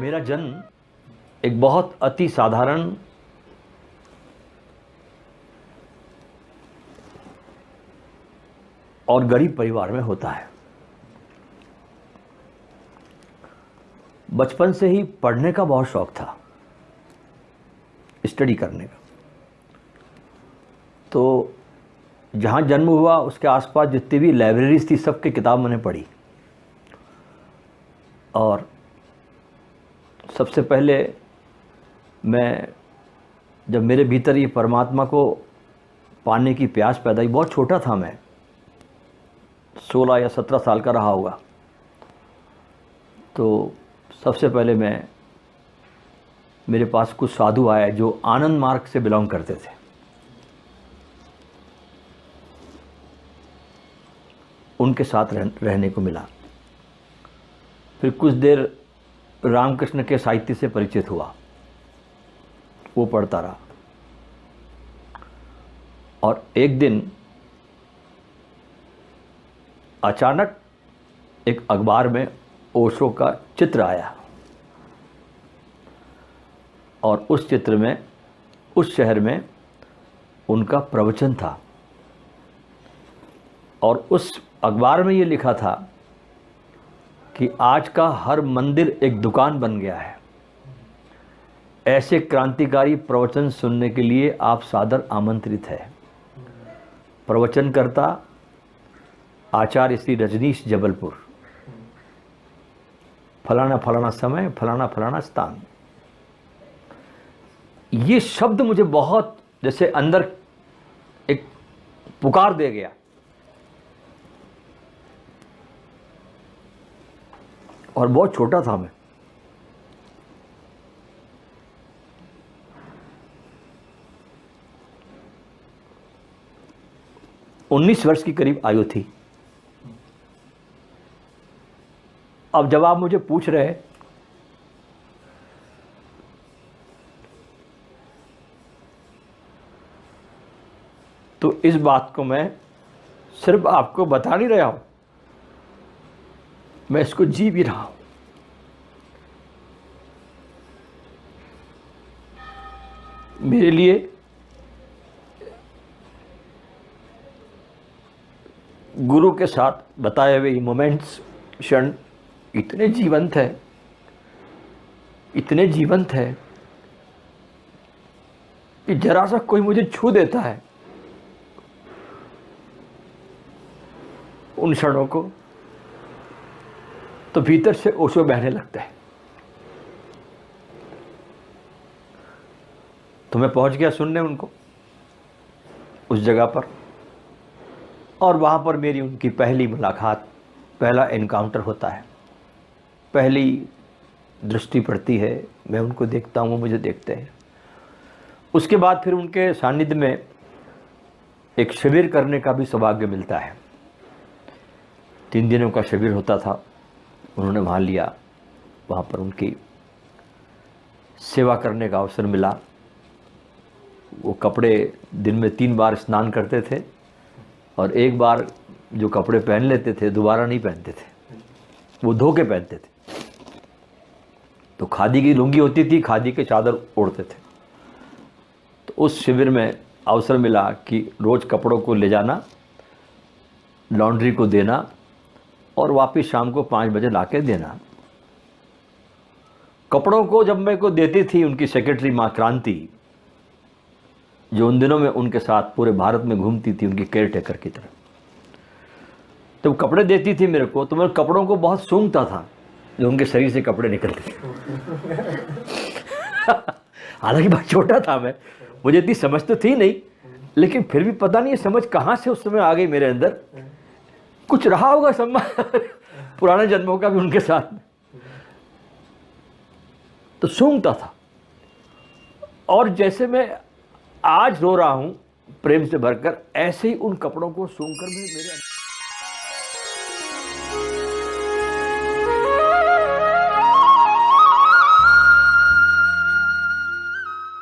मेरा जन्म एक बहुत अति साधारण और गरीब परिवार में होता है। बचपन से ही पढ़ने का बहुत शौक था, स्टडी करने का। तो जहाँ जन्म हुआ उसके आसपास जितनी भी लाइब्रेरीज थी सबकी किताब मैंने पढ़ी। और सबसे पहले मैं जब मेरे भीतर ये परमात्मा को पाने की प्यास पैदा हुई, बहुत छोटा था मैं, 16 या 17 साल का रहा होगा। तो सबसे पहले मेरे पास कुछ साधु आए जो आनंद मार्ग से बिलोंग करते थे। उनके साथ रहने को मिला। फिर कुछ देर रामकृष्ण के साहित्य से परिचित हुआ, वो पढ़ता रहा। और एक दिन अचानक एक अखबार में ओशो का चित्र आया और उस चित्र में उस शहर में उनका प्रवचन था। और उस अखबार में ये लिखा था कि आज का हर मंदिर एक दुकान बन गया है। ऐसे क्रांतिकारी प्रवचन सुनने के लिए आप सादर आमंत्रित हैं। प्रवचनकर्ता आचार्य श्री रजनीश जबलपुर, फलाना फलाना समय, फलाना फलाना स्थान। ये शब्द मुझे बहुत जैसे अंदर एक पुकार दे गया। और बहुत छोटा था मैं। उन्नीस वर्ष की करीब आयु थी। अब जब आप मुझे पूछ रहे हैं तो इस बात को मैं सिर्फ आपको बता नहीं रहा हूं, मैं इसको जी भी रहा हूं। मेरे लिए गुरु के साथ बताए हुए ये मोमेंट्स, क्षण इतने जीवंत है, इतने जीवंत है कि जरा सा कोई मुझे छू देता है उन क्षणों को तो भीतर से ओशो बहने लगता है। तो मैं पहुंच गया सुनने उनको उस जगह पर। और वहां पर मेरी उनकी पहली मुलाकात, पहला एनकाउंटर होता है। पहली दृष्टि पड़ती है, मैं उनको देखता हूं, वो मुझे देखते हैं। उसके बाद फिर उनके सानिध्य में एक शिविर करने का भी सौभाग्य मिलता है। 3 दिनों का शिविर होता था, उन्होंने वहाँ लिया। वहाँ पर उनकी सेवा करने का अवसर मिला। वो कपड़े दिन में 3 बार स्नान करते थे और एक बार जो कपड़े पहन लेते थे दोबारा नहीं पहनते थे, वो धो के पहनते थे। तो खादी की लुंगी होती थी, खादी के चादर ओढ़ते थे। तो उस शिविर में अवसर मिला कि रोज़ कपड़ों को ले जाना, लॉन्ड्री को देना और वापस शाम को 5 बजे ला के देना। कपड़ों को जब मेरे को देती थी उनकी सेक्रेटरी माँ क्रांति, जो उन दिनों में उनके साथ पूरे भारत में घूमती थी उनकी केयर टेकर की तरह, तो कपड़े देती थी मेरे को, तो मैं कपड़ों को बहुत सूंघता था जो उनके शरीर से कपड़े निकलते थे। हालांकि बहुत छोटा था मैं, मुझे इतनी समझ तो थी नहीं, लेकिन फिर भी पता नहीं ये समझ कहाँ से उस समय आ गई मेरे अंदर। कुछ रहा होगा सम्मान पुराने जन्मों का भी उनके साथ, तो सूंघता था। और जैसे मैं आज रो रहा हूं प्रेम से भरकर, ऐसे ही उन कपड़ों को सूंघकर भी मेरे